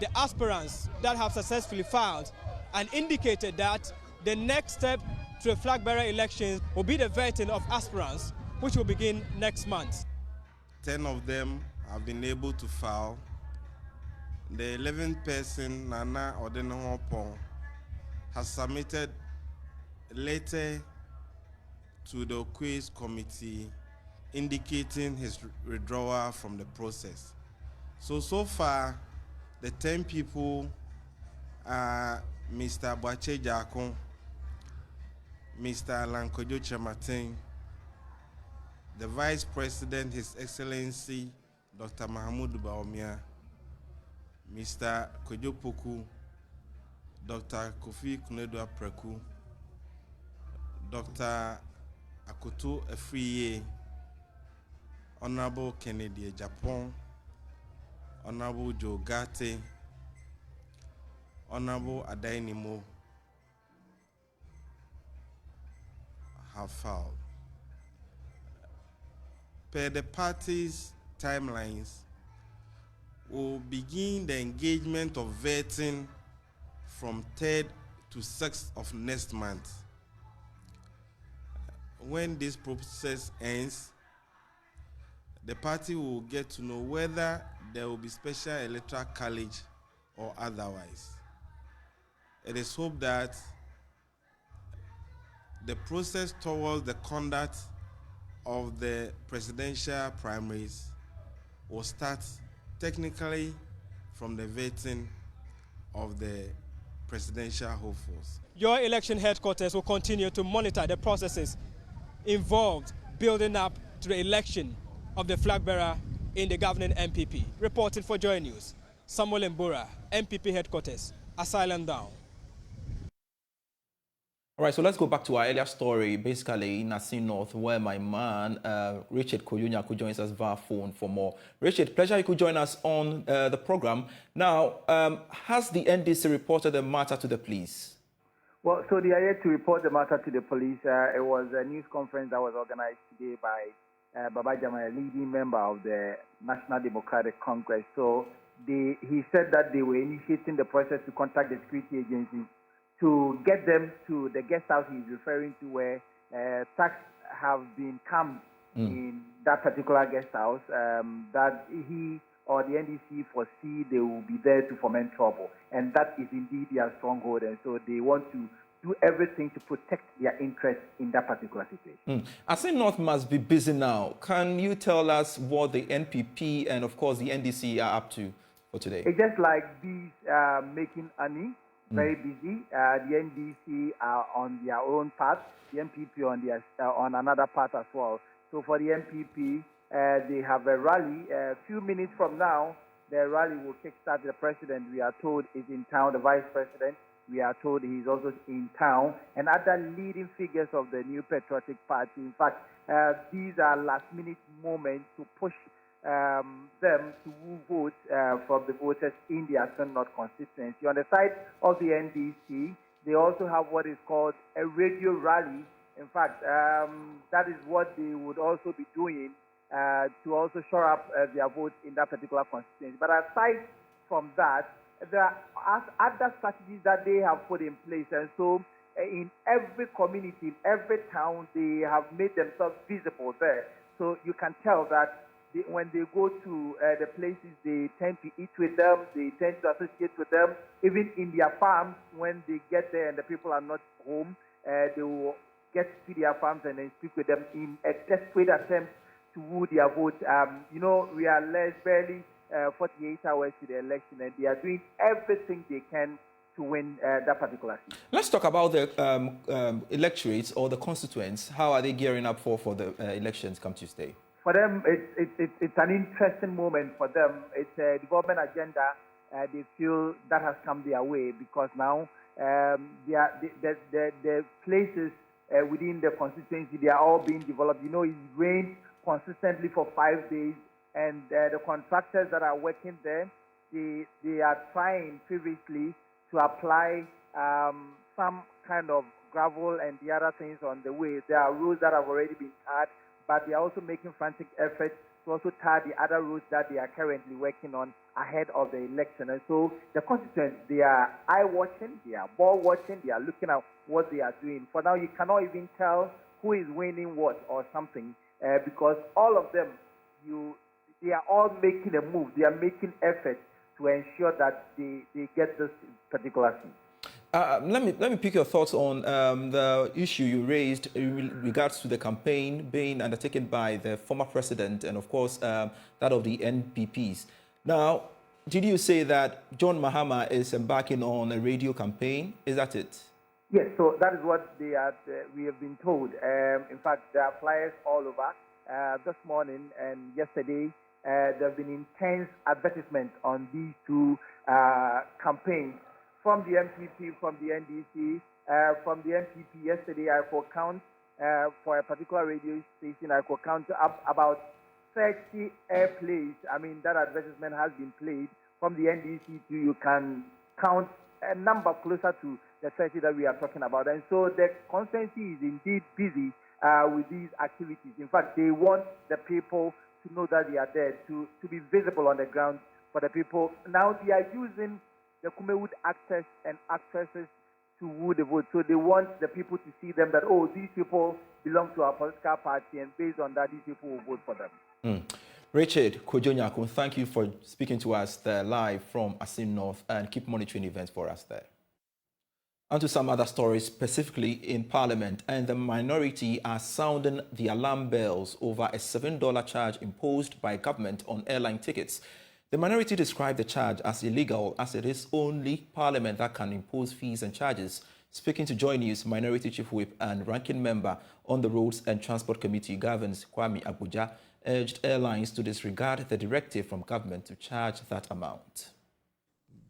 the aspirants that have successfully filed and indicated that the next step to the flag bearer elections will be the vetting of aspirants, which will begin next month. 10 of them have been able to file. The 11th person, Nana Odenhopon, has submitted a letter to the quiz committee indicating his withdrawal from the process. So far, the 10 people are Mr. Boache Jakon, Mr. Lankojo Chamatin, the Vice President, His Excellency Dr. Mahmoud Baumia, Mr. Kojo Poku, Dr. Kofi Kunedua Preku, Dr. Akoto Afriyie, Honorable Kennedy Japan, Honorable Joe Gate, Honorable Adainimo have filed. Per the parties' timelines, will begin the engagement of vetting from 3rd to 6th of next month. When this process ends, the party will get to know whether there will be special electoral college or otherwise. It is hoped that the process towards the conduct of the presidential primaries will start technically from the vetting of the presidential hopefuls. Your election headquarters will continue to monitor the processes involved building up to the election of the flag bearer in the governing NPP. Reporting for Joy News, Samuel Mbura, NPP headquarters, Asylum Down. All right, so let's go back to our earlier story, basically in Assin North, where my man, Richard Koyunyaku, joins us via phone for more. Richard, pleasure you could join us on the program. Now, has the NDC reported the matter to the police? Well, so they are here to report the matter to the police. It was a news conference that was organized today by Baba Jamal, a leading member of the National Democratic Congress. So he said that they were initiating the process to contact the security agencies to get them to the guest house he's referring to, where attacks have been camped in that particular guest house, that he or the NDC foresee they will be there to foment trouble. And that is indeed their stronghold. And so they want to do everything to protect their interests in that particular situation. Assin North must be busy now. Can you tell us what the NPP and, of course, the NDC are up to for today? It's just like bees making honey. Very busy. The NDC are on their own path, the NPP on another path as well. So for the NPP, they have a rally. A few minutes from now, the rally will kickstart. The president, we are told, is in town. The vice president, we are told, he's also in town. And other leading figures of the New Patriotic Party. In fact, these are last-minute moments to push them to vote from the voters in the Assin North constituency. On the side of the NDC, they also have what is called a radio rally. In fact, that is what they would also be doing to also shore up their votes in that particular constituency. But aside from that, there are other strategies that they have put in place. And so in every community, in every town, they have made themselves visible there. So you can tell that when they go to the places, they tend to eat with them, they tend to associate with them. Even in their farms, when they get there and the people are not home, they will get to their farms and then speak with them in a desperate attempt to woo their vote. We are barely 48 hours to the election, and they are doing everything they can to win that particular seat. Let's talk about the electorates or the constituents. How are they gearing up for the elections come Tuesday? For them, it's an interesting moment for them. It's a development agenda. They feel that has come their way because now the places within the constituency, they are all being developed. It's rained consistently for 5 days, and the contractors that are working there, they are trying previously to apply some kind of gravel and the other things on the way. There are roads that have already been cut, but they are also making frantic efforts to also tar the other roads that they are currently working on ahead of the election. And so the constituents, they are eye-watching, they are ball-watching, they are looking at what they are doing. For now, you cannot even tell who is winning what or something because all of them, they are all making a move. They are making efforts to ensure that they get this particular thing. Let me pick your thoughts on the issue you raised in regards to the campaign being undertaken by the former president and, of course, that of the NPPs. Now, did you say that John Mahama is embarking on a radio campaign? Is that it? Yes, so that is what we have been told. In fact, there are flyers all over. This morning and yesterday, there have been intense advertisements on these two campaigns. From the MPP, from the NDC, from the NPP yesterday, I could count for a particular radio station, I could count up about 30 airplays. I mean, that advertisement has been played. From the NDC too, you can count a number closer to the 30 that we are talking about. And so the constituency is indeed busy with these activities. In fact, they want the people to know that they are there, to be visible on the ground for the people. Now they are using the Kumewood actors and actresses to woo the vote. So they want the people to see them that, oh, these people belong to our political party, and based on that, these people will vote for them. Richard Kojo-Nyakun, thank you for speaking to us there live from Assin North, and keep monitoring events for us there. And to some other stories, specifically in Parliament, and the minority are sounding the alarm bells over a $7 charge imposed by government on airline tickets. The minority described the charge as illegal, as it is only Parliament that can impose fees and charges. Speaking to JoyNews, Minority Chief Whip and Ranking Member on the Roads and Transport Committee, Governs Kwabena Afriyie, urged airlines to disregard the directive from government to charge that amount.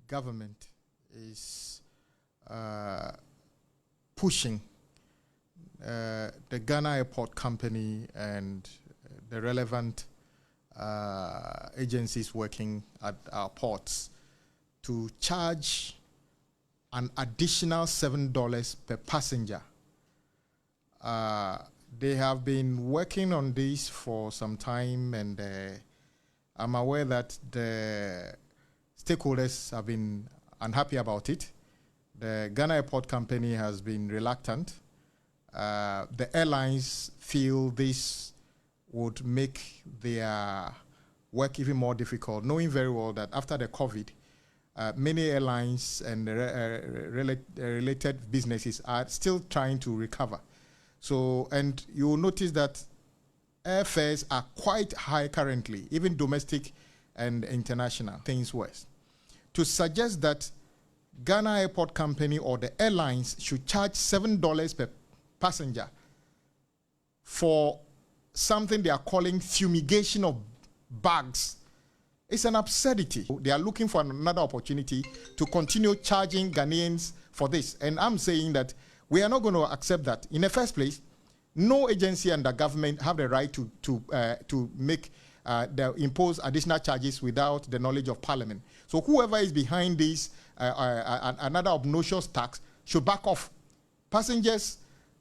Government is pushing the Ghana Airport Company and the relevant agencies working at our ports to charge an additional $7 per passenger. They have been working on this for some time, and I'm aware that the stakeholders have been unhappy about it. The Ghana Airport Company has been reluctant. The airlines feel this would make their work even more difficult, knowing very well that after the COVID, many airlines and related businesses are still trying to recover. So, and you will notice that airfares are quite high currently, even domestic and international, things worse. To suggest that Ghana Airport Company or the airlines should charge $7 per passenger for something they are calling fumigation of bags, it's an absurdity. They are looking for another opportunity to continue charging Ghanaians for this. And I'm saying that we are not going to accept that. In the first place, no agency under government have the right to make impose additional charges without the knowledge of Parliament. So whoever is behind this, another obnoxious tax, should back off. Passengers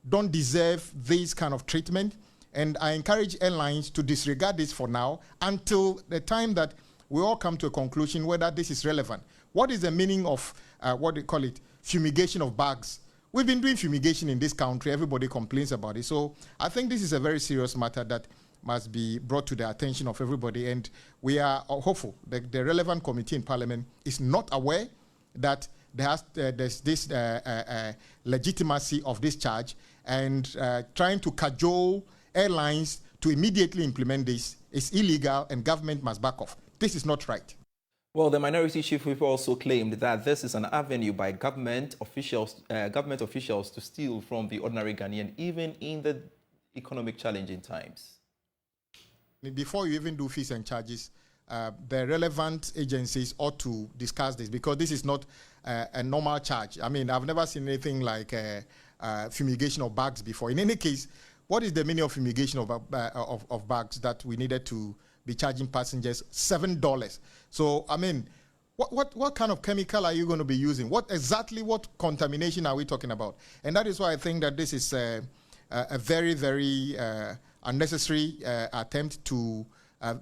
don't deserve this kind of treatment, and I encourage airlines to disregard this for now until the time that we all come to a conclusion whether this is relevant. What is the meaning of what they call it, fumigation of bags? We've been doing fumigation in this country. Everybody complains about it. So I think this is a very serious matter that must be brought to the attention of everybody. And we are hopeful that the relevant committee in Parliament is not aware that there's this legitimacy of this charge, and trying to cajole airlines to immediately implement this is illegal, and government must back off. This is not right. Well, the minority chief whip also claimed that this is an avenue by government officials to steal from the ordinary Ghanaian, even in the economic challenging times. Before you even do fees and charges, the relevant agencies ought to discuss this, because this is not a normal charge. I mean, I've never seen anything like fumigation of bags before. In any case, what is the meaning of fumigation of bags that we needed to be charging passengers $7? So, I mean, what kind of chemical are you going to be using? What contamination are we talking about? And that is why I think that this is a very, very unnecessary attempt to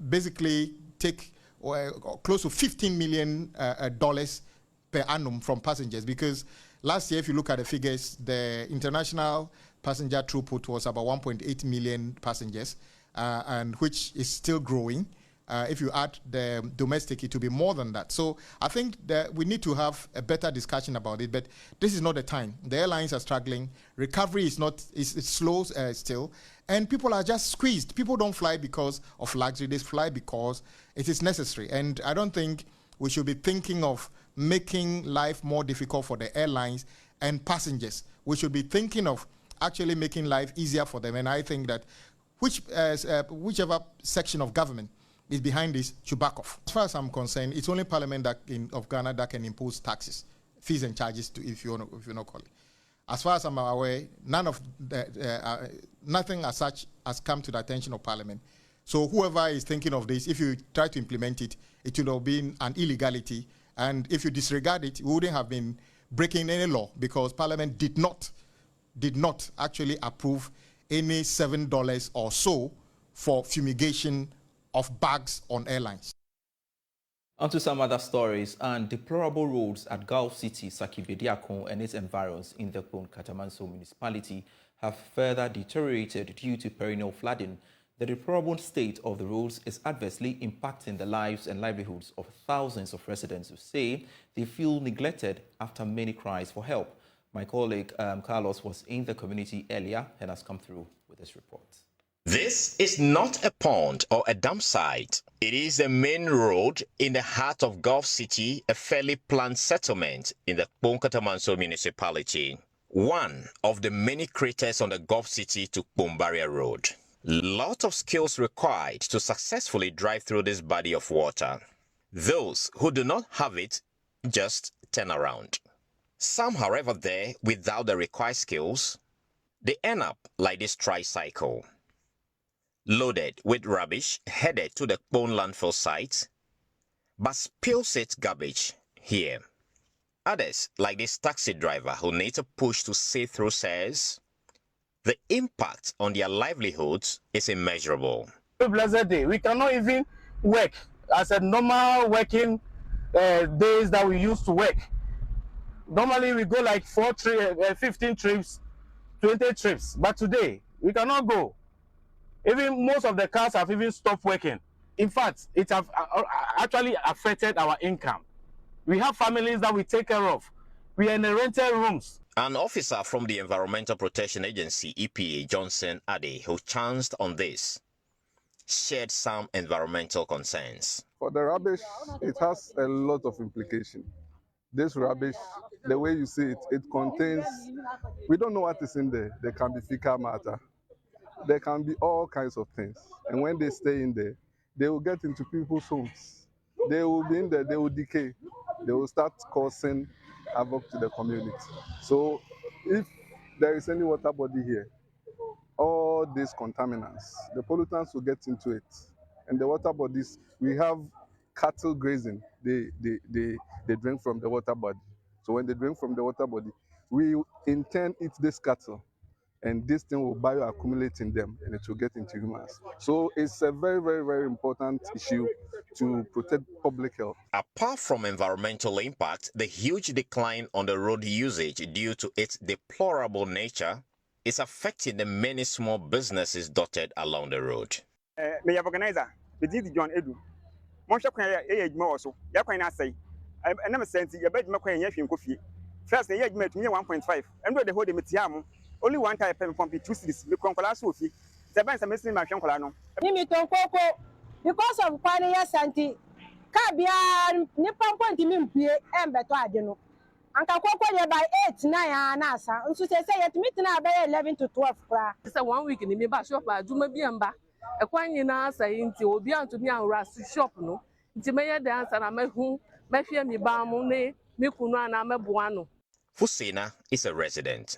basically take close to $15 million per annum from passengers, because last year, if you look at the figures, the international passenger throughput was about 1.8 million passengers, and which is still growing. If you add the domestic, it will be more than that. So I think that we need to have a better discussion about it, but this is not the time. The airlines are struggling. Recovery is it's slow still, and people are just squeezed. People don't fly because of luxury. They fly because it is necessary. And I don't think we should be thinking of making life more difficult for the airlines and passengers. We should be thinking of actually making life easier for them. And I think that whichever section of government is behind this should back off. As far as I'm concerned, it's only Parliament of Ghana that can impose taxes, fees and charges, if you not call it. As far as I'm aware, nothing as such has come to the attention of Parliament. So whoever is thinking of this, if you try to implement it, it will have been an illegality. And if you disregard it, we wouldn't have been breaking any law, because Parliament did not actually approve any $7 or so for fumigation of bags on airlines. On to some other stories, and deplorable roads at Gulf City, Sakibediakon and its environs in the Katamanso municipality have further deteriorated due to perennial flooding. The deplorable state of the roads is adversely impacting the lives and livelihoods of thousands of residents who say they feel neglected after many cries for help. My colleague Carlos was in the community earlier and has come through with this report. This is not a pond or a dump site. It is a main road in the heart of Gulf City, a fairly planned settlement in the Katamanso municipality. One of the many craters on the Gulf City to Bombaria Road. Lot of skills required to successfully drive through this body of water. Those who do not have it just turn around. Some, however, there without the required skills, they end up like this tricycle, loaded with rubbish, headed to the Kpone landfill site, but spills its garbage here. Others, like this taxi driver who needs a push to see through, says the impact on their livelihoods is immeasurable. Blessed day, we cannot even work as a normal working days that we used to work. Normally we go like 15 trips, 20 trips, but today we cannot go. Even most of the cars have even stopped working. In fact, it has actually affected our income. We have families that we take care of. We are in the rented rooms. An officer from the Environmental Protection Agency, EPA, Johnson Ade, who chanced on this, shared some environmental concerns. For the rubbish, it has a lot of implication. This rubbish, the way you see it, it contains, we don't know what is in there. There can be fecal matter. There can be all kinds of things. And when they stay in there, they will get into people's homes. They will be in there, they will decay. They will start causing havoc to the community. So if there is any water body here, all these contaminants, the pollutants will get into it. And the water bodies, we have cattle grazing. They drink from the water body. So when they drink from the water body, we in turn eat this cattle. And this thing will bioaccumulate in them and it will get into humans. So it's a very, very, very important issue to protect public health. Apart from environmental impact, the huge decline on the road usage due to its deplorable nature is affecting the many small businesses dotted along the road. Me organizer, the John Edu. Most of the also, Yakwana say, I never sent you bed Maquan coffee. First, the year met me 1.5, and the whole Metiamo. Only one type of pump 2 cities, the Concola Sophie. The banks are missing my Concolano. Because of Quania Santi, Cabian, Nippon Pontimim, and Betuadino. Uncle Coco by 8, 9, Nasa, and so say at midnight by 11 to 12. It's a 1 week in the back shop by Juma Biamba. A quina saying to be on to me and Ras shop no. It's a mayor dance and I met whom, Mafia mi bamone, Mikuna and Amabuano. Fusina is a resident.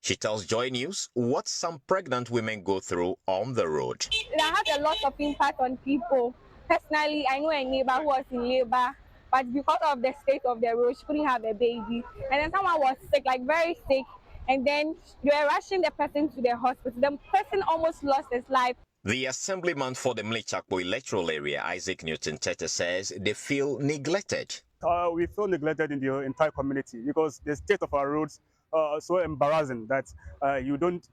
She tells Joy News what some pregnant women go through on the road. It has a lot of impact on people. Personally, I know a neighbor who was in labor, but because of the state of the road, she couldn't have a baby. And then someone was sick, like very sick, and then they were rushing the person to the hospital. The person almost lost his life. The assemblyman for the Mlechakpo electoral area, Isaac Newton Tete, says they feel neglected. We feel neglected in the entire community because the state of our roads are so embarrassing that you don't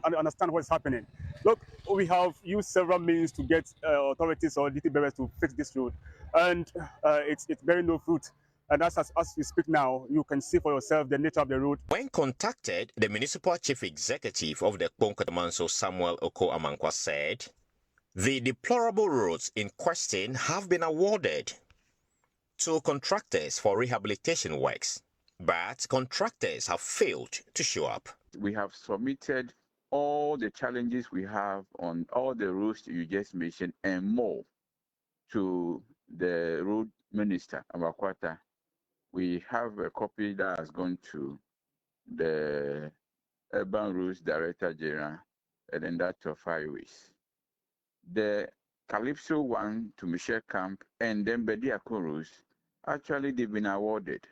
understand what's happening. Look, we have used several means to get authorities or duty bearers to fix this road, and it's bearing no fruit. And as we speak now, you can see for yourself the nature of the road. When contacted, the municipal chief executive of the Kponkatamanso, Samuel Oko Amankwa, said the deplorable roads in question have been awarded to contractors for rehabilitation works, but contractors have failed to show up. We have submitted all the challenges we have on all the roads you just mentioned and more to the road minister, Amakwata. We have a copy that has gone to the Urban Roads Director General and then that of Highways. The Calypso one to Michelle Camp and then Bediako Roads, actually they've been awarded.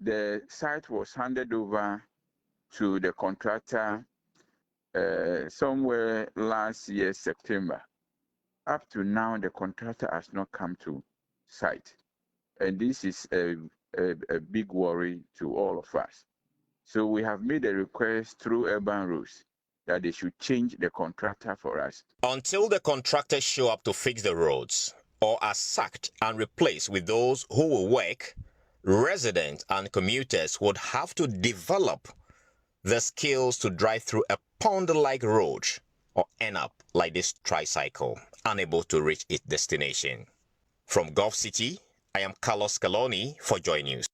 The site was handed over to the contractor somewhere last year, September. Up to now, the contractor has not come to site. And this is a big worry to all of us. So we have made a request through Urban Roads that they should change the contractor for us. Until the contractors show up to fix the roads or are sacked and replaced with those who will work, residents and commuters would have to develop the skills to drive through a pond-like road or end up like this tricycle, unable to reach its destination. From Gulf City, I am Carlos Scaloni for Joy News.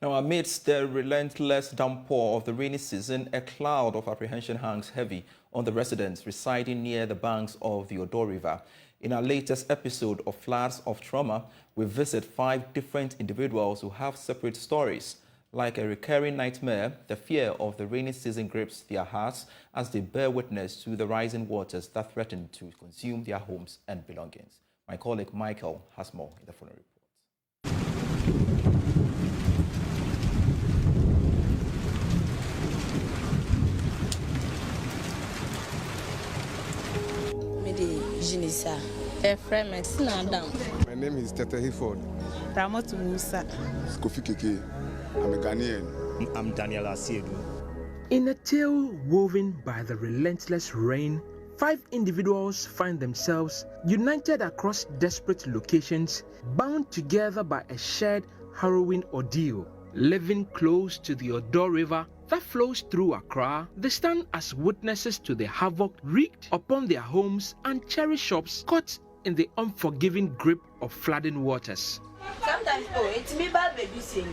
Now, amidst the relentless downpour of the rainy season, a cloud of apprehension hangs heavy on the residents residing near the banks of the Odo River. In our latest episode of Floods of Trauma, we visit 5 different individuals who have separate stories. Like a recurring nightmare, the fear of the rainy season grips their hearts as they bear witness to the rising waters that threaten to consume their homes and belongings. My colleague Michael has more in the following report. My name is Tete Hifford. Ramot Musa. Kofi Keke. I'm a Ghanaian. I'm Daniel Asiedu. In a tale woven by the relentless rain, 5 individuals find themselves united across desperate locations, bound together by a shared harrowing ordeal. Living close to the Odo River that flows through Accra, they stand as witnesses to the havoc wreaked upon their homes and cherished shops caught in the unforgiving grip of flooding waters. Sometimes, it's me bad baby saying,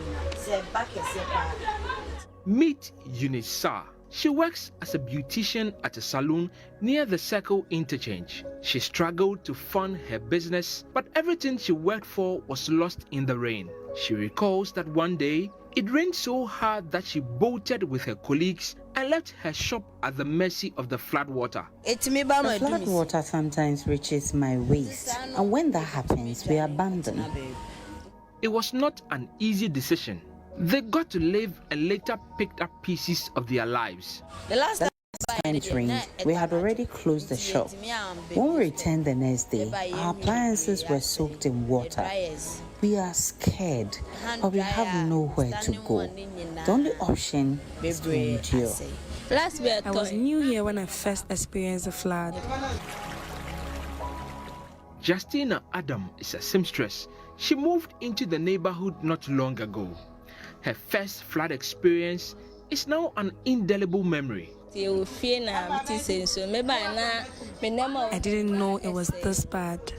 Meet Unisa. She works as a beautician at a salon near the Circle Interchange. She struggled to fund her business, but everything she worked for was lost in the rain. She recalls that one day, it rained so hard that she bolted with her colleagues and left her shop at the mercy of the floodwater. The floodwater sometimes reaches my waist, and when that happens, we abandon. It was not an easy decision. They got to live and later picked up pieces of their lives. The last time it rained, we had already closed the shop. When we returned the next day, our appliances were soaked in water. We are scared, but we have nowhere to go. The only option is to endure. I was new here when I first experienced the flood. Justina Adam is a seamstress. She moved into the neighborhood not long ago. Her first flood experience is now an indelible memory. I didn't know it was this bad.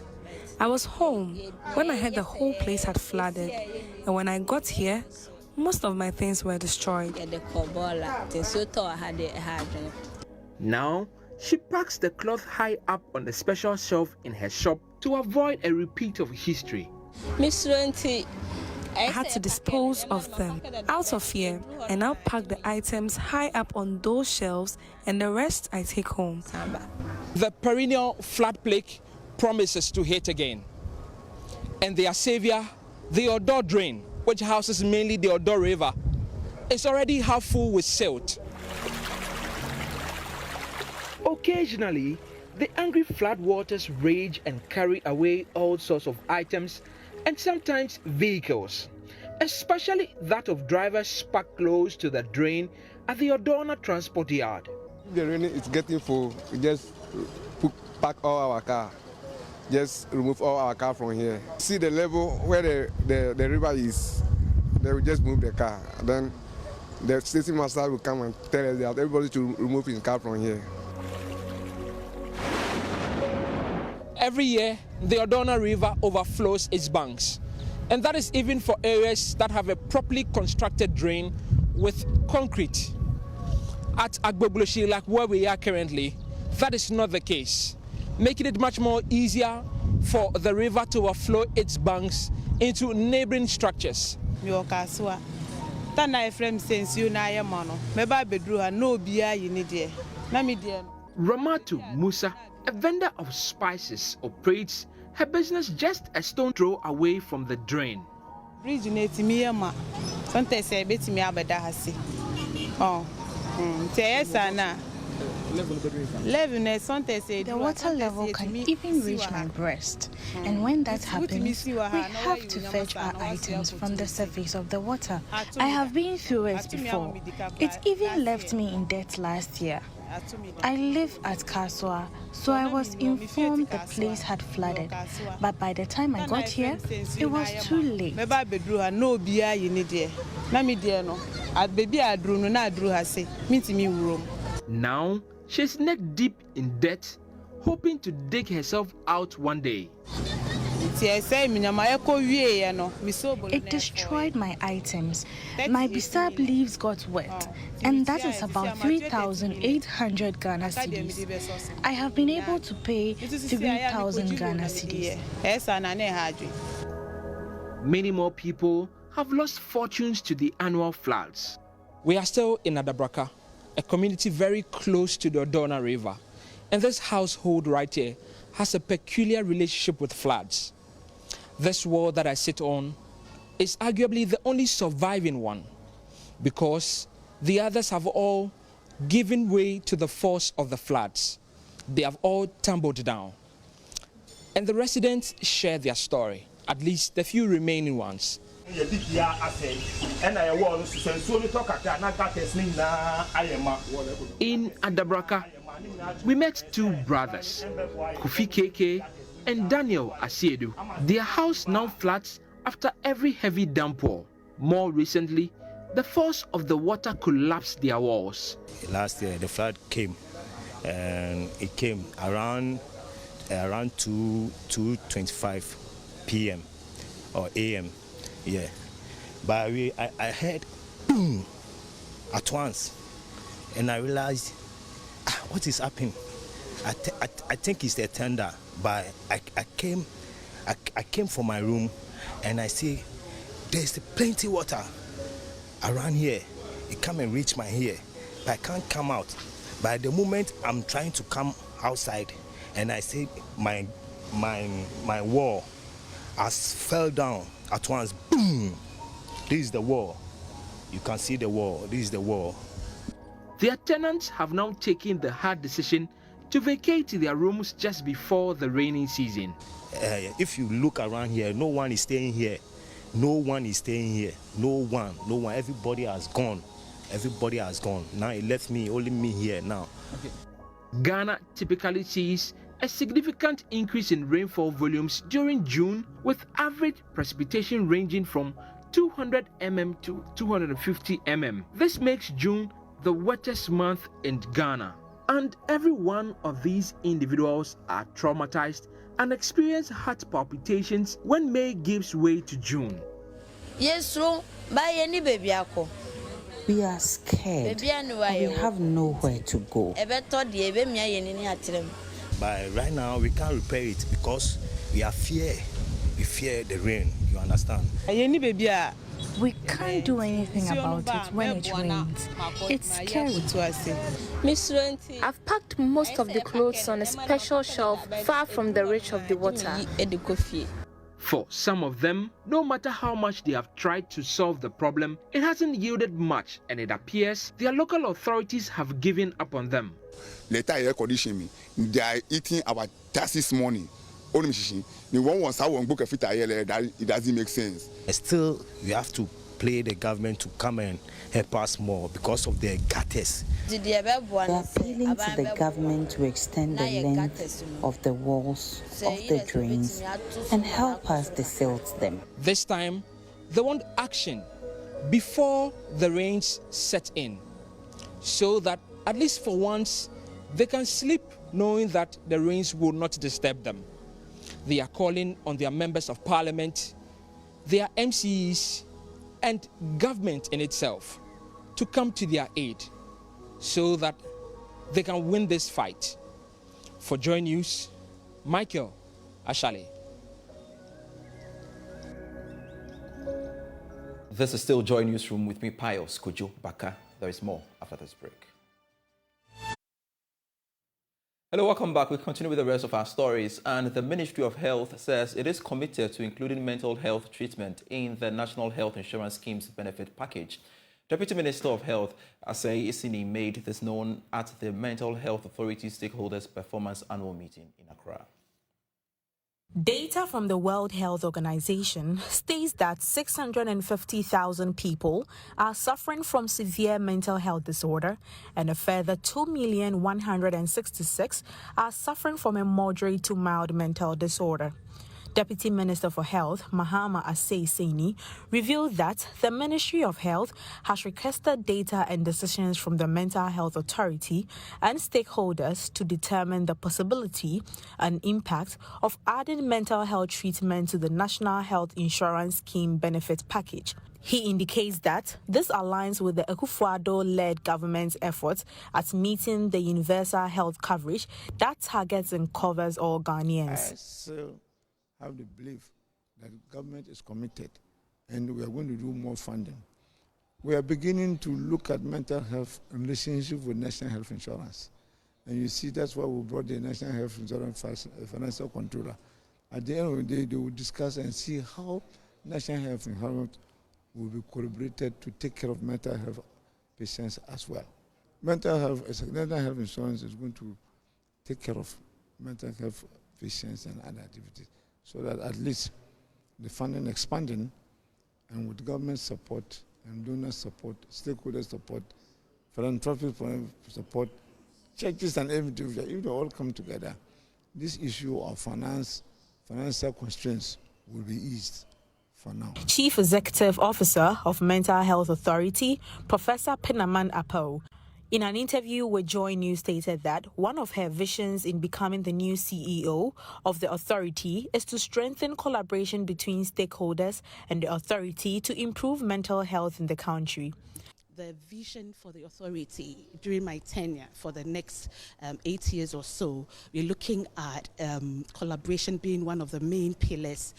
I was home when I heard the whole place had flooded, and when I got here, most of my things were destroyed. Now, she packs the cloth high up on the special shelf in her shop to avoid a repeat of history. I had to dispose of them out of fear, and now pack the items high up on those shelves, and the rest I take home. The perennial flood plague promises to hit again, and their savior, the Odo Drain, which houses mainly the Odo River, is already half full with silt. Occasionally, the angry floodwaters rage and carry away all sorts of items and sometimes vehicles, especially that of drivers parked close to the drain at the Odona transport yard. The rain is getting full. We just park all our car. Just remove all our car from here. See the level where the river is. Then we just move the car. Then the station master will come and tell us that everybody should remove his car from here. Every year, the Odona River overflows its banks. And that is even for areas that have a properly constructed drain with concrete. At Agbogloshi, like where we are currently, that is not the case, making it much more easier for the river to overflow its banks into neighboring structures. Ramatu Musa, a vendor of spices, operates her business just a stone throw away from the drain. The water level can even reach my breast, and when that happens, we have to fetch our items from the surface of the water. I have been through it before. It even left me in debt last year. I live at Kaswa, so I was informed the place had flooded, but by the time I got here, it was too late. Now, she's neck deep in debt, hoping to dig herself out one day. It destroyed my items. My bisab leaves got wet, and that is about 3,800 Ghana cedis. I have been able to pay 3,000 Ghana cedis. Many more people have lost fortunes to the annual floods. We are still in Adabraka, a community very close to the Odona River, and this household right here has a peculiar relationship with floods. This wall that I sit on is arguably the only surviving one, because the others have all given way to the force of the floods. They have all tumbled down. And the residents share their story, at least the few remaining ones. In Adabraka, we met two brothers, Kofi Keke and Daniel Asiedu. Their house now floods after every heavy downpour. More recently, the force of the water collapsed their walls. Last year, the flood came, and it came around 2:25 p.m. or a.m. Yeah, but I heard boom at once, and I realized what is happening. I think it's the thunder, but I came from my room, and I see there's plenty water around here. It come and reach my ear, but I can't come out. By the moment I'm trying to come outside, and I see my wall has fell down at once. Boom! This is the wall. You can see the wall. This is the wall. Their tenants have now taken the hard decision to vacate their rooms just before the rainy season. If you look around here, no one is staying here. No one is staying here. No one. Everybody has gone. Everybody has gone. Now it left me, only me here now. Okay. Ghana typically sees a significant increase in rainfall volumes during June, with average precipitation ranging from 200 mm to 250 mm. This makes June the wettest month in Ghana. And every one of these individuals are traumatized and experience heart palpitations when May gives way to June. Yes, we are scared, and we have nowhere to go. But right now we can't repair it because we are fear. We fear the rain. You understand? We can't do anything about it when it rains. It's scary. I've packed most of the clothes on a special shelf far from the reach of the water. For some of them, no matter how much they have tried to solve the problem, it hasn't yielded much, and it appears their local authorities have given up on them. Later air conditioning, they are eating our taxes money. Only the one wants our book of it doesn't make sense. Still, we have to play the government to come and help us more because of the gutters. We are appealing to the government to extend the length of the walls of the drains and help us desilt them. This time, they want action before the rains set in, so that at least for once they can sleep knowing that the rains will not disturb them. They are calling on their members of parliament, their MCs, and government in itself to come to their aid so that they can win this fight. For Joy News, Michael Ashale. This is still Joy News Room with me, Pius Kojo Baka. There is more after this break. Hello, welcome back. We continue with the rest of our stories. And the Ministry of Health says it is committed to including mental health treatment in the National Health Insurance Scheme's benefit package. Deputy Minister of Health, Assin made this known at the Mental Health Authority Stakeholders Performance Annual Meeting in Accra. Data from the World Health Organization states that 650,000 people are suffering from severe mental health disorder, and a further 2,166,000 are suffering from a moderate to mild mental disorder. Deputy Minister for Health, Mahama Assin, revealed that the Ministry of Health has requested data and decisions from the Mental Health Authority and stakeholders to determine the possibility and impact of adding mental health treatment to the National Health Insurance Scheme benefit package. He indicates that this aligns with the Akufo-Addo-led government's efforts at meeting the universal health coverage that targets and covers all Ghanaians. I have the belief that the government is committed and we are going to do more funding. We are beginning to look at mental health in relationship with national health insurance. And you see that's why we brought the National Health Insurance Financial Controller. At the end of the day, they will discuss and see how national health insurance will be collaborated to take care of mental health patients as well. National health insurance is going to take care of mental health patients and other activities, so that at least the funding expanding, and with government support and donor support, stakeholder support, philanthropic support, churches and everything, if they all come together, this issue of financial constraints will be eased for now. Chief Executive Officer of Mental Health Authority, Professor Penaman Apo, in an interview with Joy News, stated that one of her visions in becoming the new CEO of the authority is to strengthen collaboration between stakeholders and the authority to improve mental health in the country. The vision for the authority during my tenure for the next 8 years or so, we're looking at collaboration being one of the main pillars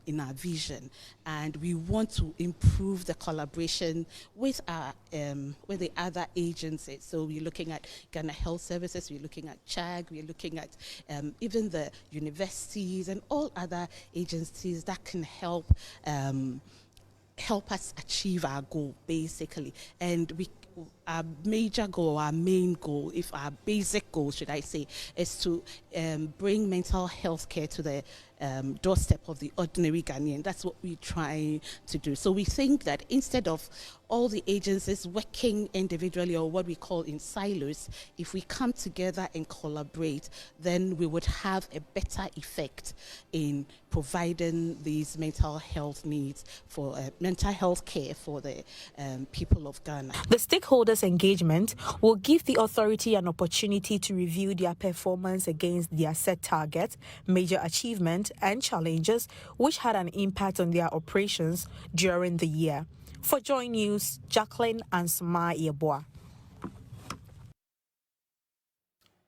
in our vision, and we want to improve the collaboration with our with the other agencies. So we're looking at Ghana Health Services, we're looking at CHAG, we're looking at even the universities and all other agencies that can help us achieve our goal, basically. And our major goal, our main goal, if our basic goal, should I say, is to bring mental health care to the doorstep of the ordinary Ghanaian. That's what we're trying to do. So we think that instead of all the agencies working individually, or what we call in silos, if we come together and collaborate, then we would have a better effect in providing these mental health needs for mental health care for the people of Ghana. The stakeholders' engagement will give the authority an opportunity to review their performance against their set targets, major achievements, and challenges which had an impact on their operations during the year. For Joy News, Jacqueline Ansuma Yeboah.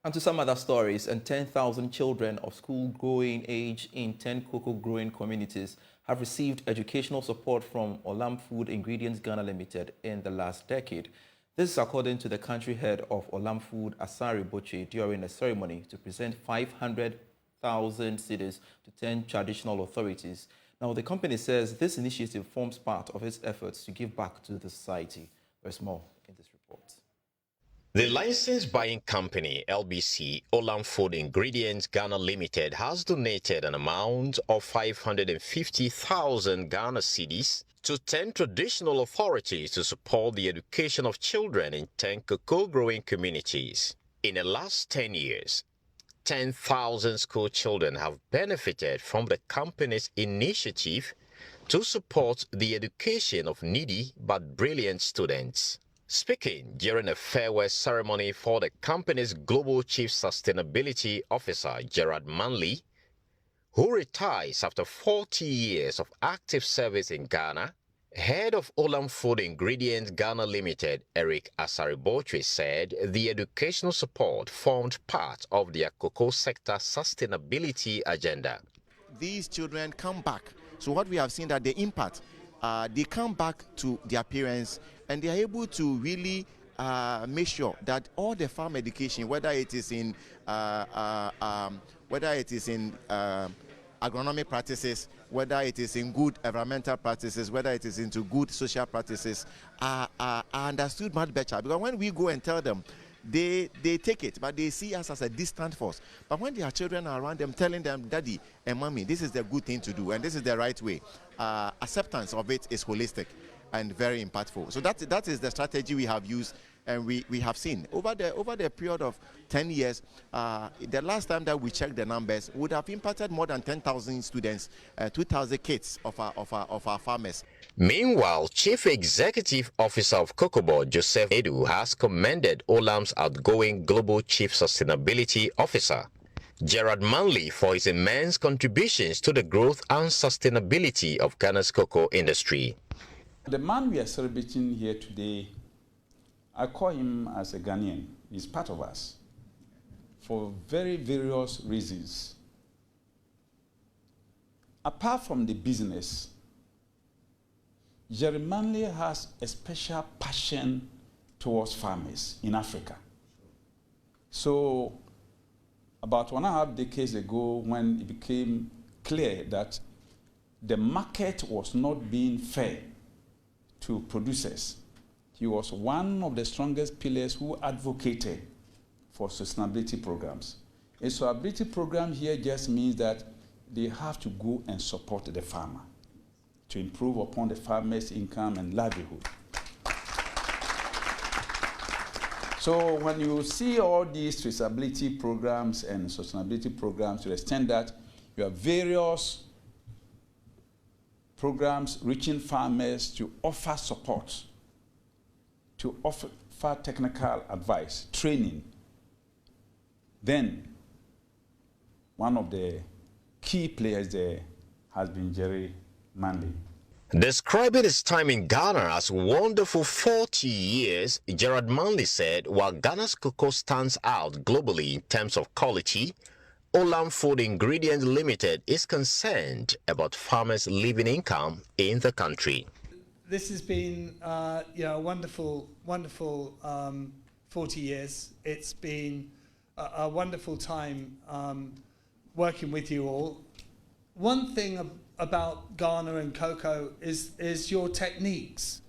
And to some other stories, and 10,000 children of school-going age in 10 cocoa-growing communities have received educational support from Olam Food Ingredients Ghana Limited in the last decade. This is according to the country head of Olam Food, Asari Boche, during a ceremony to present 500,000 1,000 cedis to 10 traditional authorities. Now, the company says this initiative forms part of its efforts to give back to the society. There's more in this report. The licensed buying company, LBC Olam Food Ingredients Ghana Limited, has donated an amount of 550,000 Ghana cedis to 10 traditional authorities to support the education of children in 10 cocoa-growing communities. In the last 10 years, 10,000 school children have benefited from the company's initiative to support the education of needy but brilliant students. Speaking during a farewell ceremony for the company's Global Chief Sustainability Officer, Gerard Manley, who retires after 40 years of active service in Ghana, head of Olam Food Ingredients Ghana Limited, Eric Asaribotwe, said the educational support formed part of their cocoa sector sustainability agenda. These children come back. So what we have seen that the impact, they come back to their parents and they are able to really make sure that all the farm education, whether it is in agronomic practices, whether it is in good environmental practices, whether it is into good social practices, are understood much better. Because when we go and tell them, they take it, but they see us as a distant force. But when their children are around them, telling them, Daddy and Mommy, this is the good thing to do, and this is the right way, acceptance of it is holistic and very impactful. So that is the strategy we have used, and we have seen over the period of 10 years. The last time that we checked the numbers, would have impacted more than 10,000 students, 2,000 kids of our farmers. Meanwhile, Chief Executive Officer of Cocoa Board, Joseph Edu, has commended Olam's outgoing Global Chief Sustainability Officer, Gerard Manley, for his immense contributions to the growth and sustainability of Ghana's cocoa industry. The man we are celebrating here today, I call him as a Ghanaian. He's part of us for very various reasons. Apart from the business, Jerry Manley has a special passion towards farmers in Africa. So about 1.5 decades ago, when it became clear that the market was not being fair to producers, he was one of the strongest pillars who advocated for sustainability programs. A sustainability program here just means that they have to go and support the farmer to improve upon the farmer's income and livelihood. So when you see all these traceability programs and sustainability programs, to the extent that you have various programs reaching farmers to offer support, to offer technical advice, training, then one of the key players there has been Jerry Manley. Describing his time in Ghana as wonderful 40 years, Gerard Manley said while Ghana's cocoa stands out globally in terms of quality, Olam Food Ingredients Limited is concerned about farmers' living income in the country. This has been a wonderful 40 years. It's been a wonderful time working with you all. One thing about Ghana and cocoa is your techniques.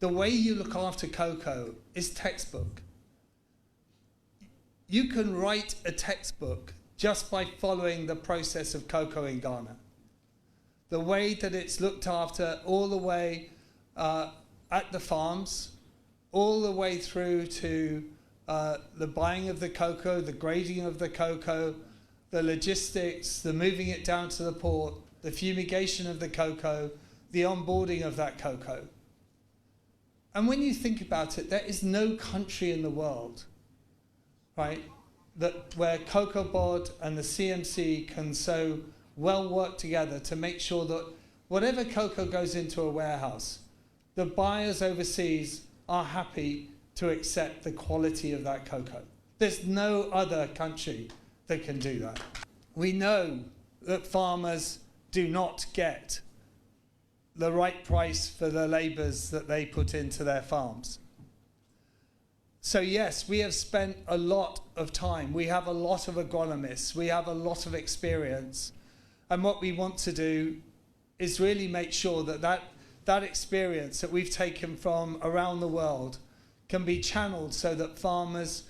The way you look after cocoa is textbook. You can write a textbook just by following the process of cocoa in Ghana. The way that it's looked after all the way at the farms, all the way through to the buying of the cocoa, the grading of the cocoa, the logistics, the moving it down to the port, the fumigation of the cocoa, the onboarding of that cocoa. And when you think about it, there is no country in the world, right, where Cocoa Board and the CMC can so well work together to make sure that whatever cocoa goes into a warehouse, the buyers overseas are happy to accept the quality of that cocoa. There's no other country that can do that. We know that farmers do not get the right price for the labours that they put into their farms. So yes, we have spent a lot of time. We have a lot of agronomists. We have a lot of experience. And what we want to do is really make sure that that experience that we've taken from around the world can be channeled so that farmers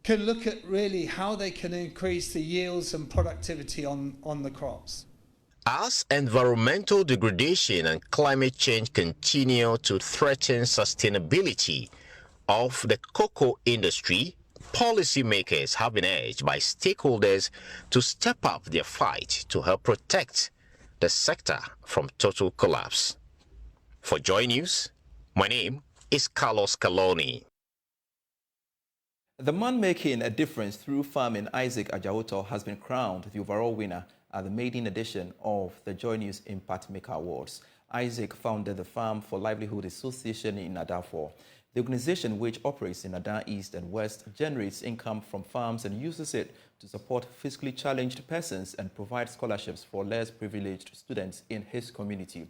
can look at really how they can increase the yields and productivity on the crops. As environmental degradation and climate change continue to threaten sustainability of the cocoa industry, policymakers have been urged by stakeholders to step up their fight to help protect the sector from total collapse. For Joy News, my name is Carlos Caloni. The man making a difference through farming, Isaac Adjawotor, has been crowned the overall winner at the maiden edition of the Joy News Impact Maker Awards. Isaac founded the Farm for Livelihood Association in Adafo. The organization, which operates in Adan East and West, generates income from farms and uses it to support fiscally challenged persons and provide scholarships for less privileged students in his community.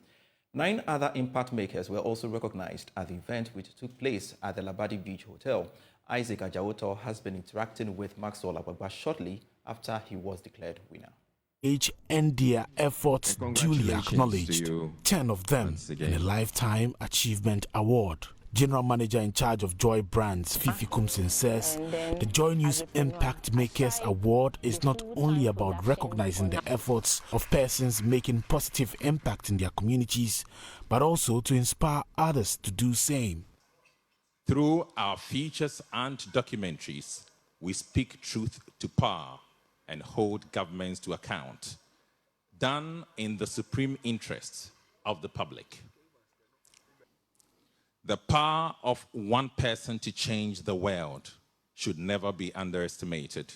9 other impact makers were also recognized at the event, which took place at the Labadi Beach Hotel. Isaac Adjawotor has been interacting with Maxwell Agbagba shortly after he was declared winner. And their efforts duly acknowledged. 10 of them in a Lifetime Achievement Award. General Manager in charge of Joy Brands, Fifi Kumsin, says the Joy News Impact Makers Award is not only about recognizing the efforts of persons making positive impact in their communities, but also to inspire others to do same. Through our features and documentaries, we speak truth to power and hold governments to account, done in the supreme interest of the public. The power of one person to change the world should never be underestimated.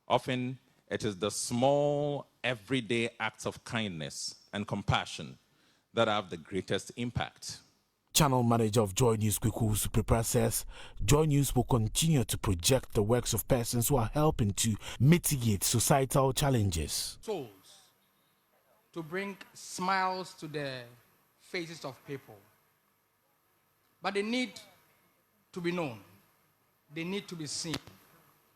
Often, it is the small, everyday acts of kindness and compassion that have the greatest impact. Channel Manager of Joy News, Kweku Suprepra, says Joy News will continue to project the works of persons who are helping to mitigate societal challenges. Souls, to bring smiles to the faces of people. But they need to be known. They need to be seen.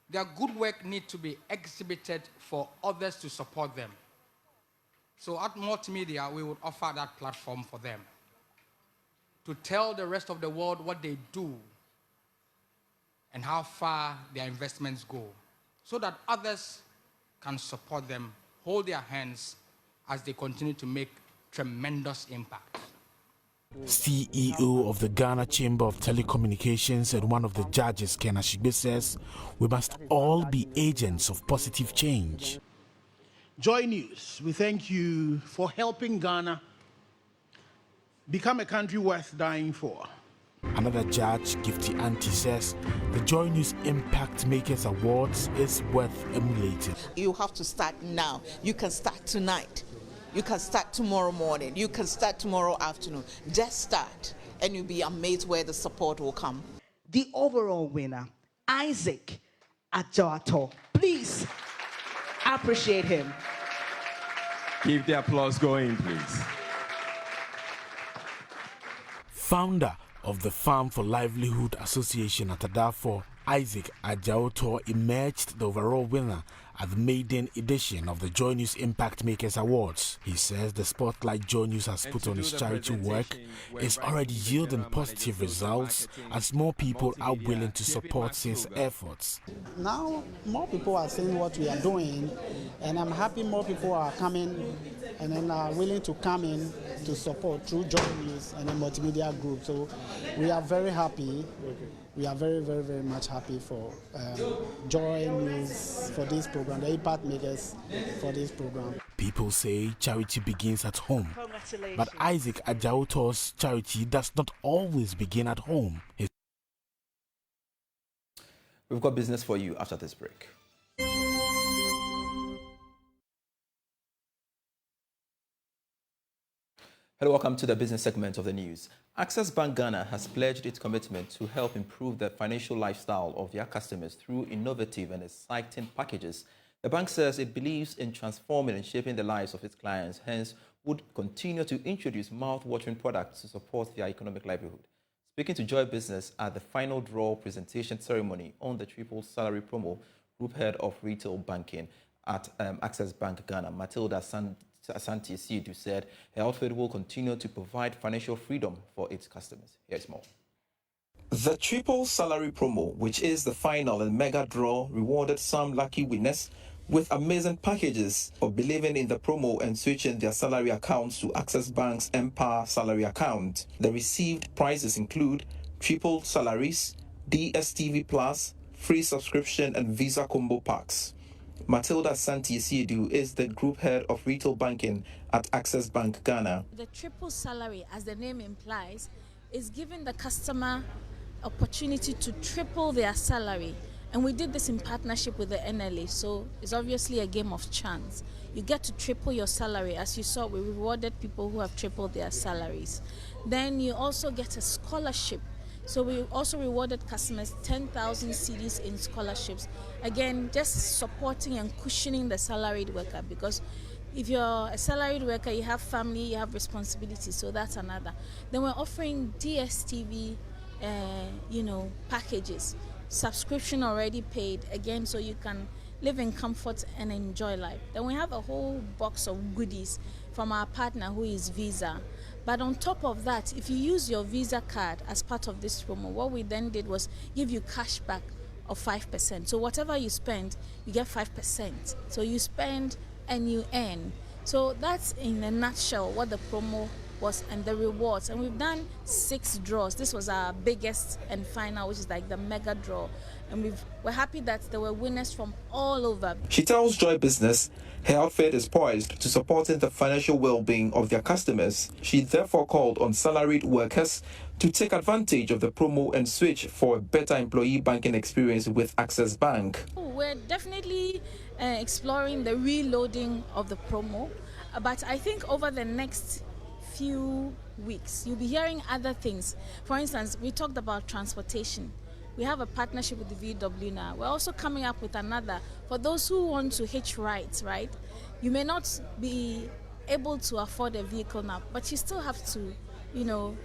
Their good work needs to be exhibited for others to support them. So at Multimedia, we would offer that platform for them to tell the rest of the world what they do and how far their investments go, so that others can support them, hold their hands as they continue to make tremendous impact. CEO of the Ghana Chamber of Telecommunications and one of the judges, Ken Ashigbe, says we must all be agents of positive change. Joy News, we thank you for helping Ghana become a country worth dying for. Another judge, Gifty Auntie, says the Joy News Impact Makers Awards is worth emulating. You have to start now. You can start tonight. You can start tomorrow morning. You can start tomorrow afternoon. Just start, and you'll be amazed where the support will come. The overall winner, Isaac Adjawotor. Please appreciate him. Keep the applause going, please. Founder of the Farm for Livelihood Association at Adafo, Isaac Adjawotor emerged the overall winner at the maiden edition of the Joy News Impact Makers Awards. He says the spotlight Joy News has put on his charity work is already yielding positive results as more people are willing to support his efforts. Now, more people are seeing what we are doing, and I'm happy more people are coming and then are willing to come in to support through Joy News and the multimedia group. So we are very happy. We are very, very, very much happy for Joy News for this program, the Impact Makers for this program. People say charity begins at home, but Isaac Adjawotor's charity does not always begin at home. We've got business for you after this break. Hello, welcome to the business segment of the news. Access Bank Ghana has pledged its commitment to help improve the financial lifestyle of their customers through innovative and exciting packages. The bank says it believes in transforming and shaping the lives of its clients, hence would continue to introduce mouth-watering products to support their economic livelihood. Speaking to Joy Business at the final draw presentation ceremony on the triple salary promo, Group Head of Retail Banking at Access Bank Ghana, Matilda Assin said her outfit will continue to provide financial freedom for its customers. Here's more. The triple salary promo, which is the final and mega draw, rewarded some lucky winners with amazing packages for believing in the promo and switching their salary accounts to Access Bank's Empower salary account. The received prizes include triple salaries, DSTV Plus, free subscription and Visa combo packs. Matilda Assin is the Group Head of Retail Banking at Access Bank Ghana. The triple salary, as the name implies, is giving the customer opportunity to triple their salary, and we did this in partnership with the NLA, so it's obviously a game of chance. You get to triple your salary. As you saw, we rewarded people who have tripled their salaries. Then you also get a scholarship, so we also rewarded customers 10,000 cedis in scholarships, again just supporting and cushioning the salaried worker, because if you're a salaried worker, you have family, you have responsibilities, so that's another. Then we're offering DSTV packages, subscription already paid, again, so you can live in comfort and enjoy life. Then we have a whole box of goodies from our partner who is Visa. But on top of that, if you use your Visa card as part of this promo, what we then did was give you cash back of 5%. So whatever you spend, you get 5%. So you spend and you earn. So that's in a nutshell what the promo was and the rewards. And we've done 6 draws. This was our biggest and final, which is like the mega draw. And we're happy that there were winners from all over. She tells Joy Business her outfit is poised to supporting the financial well-being of their customers. She therefore called on salaried workers to take advantage of the promo and switch for a better employee banking experience with Access Bank. We're definitely exploring the reloading of the promo, but I think over the next few weeks you'll be hearing other things. For instance, we talked about transportation. We have a partnership with the VW now. We're also coming up with another for those who want to hitch rides, right? You may not be able to afford a vehicle now, but you still have to,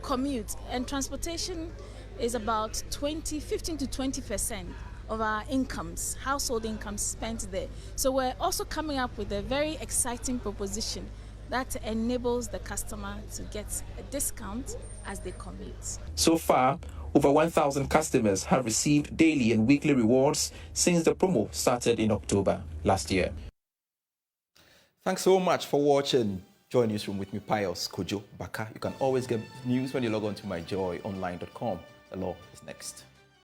commute. And transportation is about 15 to 20% of our incomes, household incomes spent there. So we're also coming up with a very exciting proposition that enables the customer to get a discount as they commute. So far, over 1,000 customers have received daily and weekly rewards since the promo started in October last year. Thanks so much for watching Joy Newsroom with me, Pius Kojo Baka. You can always get news when you log on to myjoyonline.com. The law is next.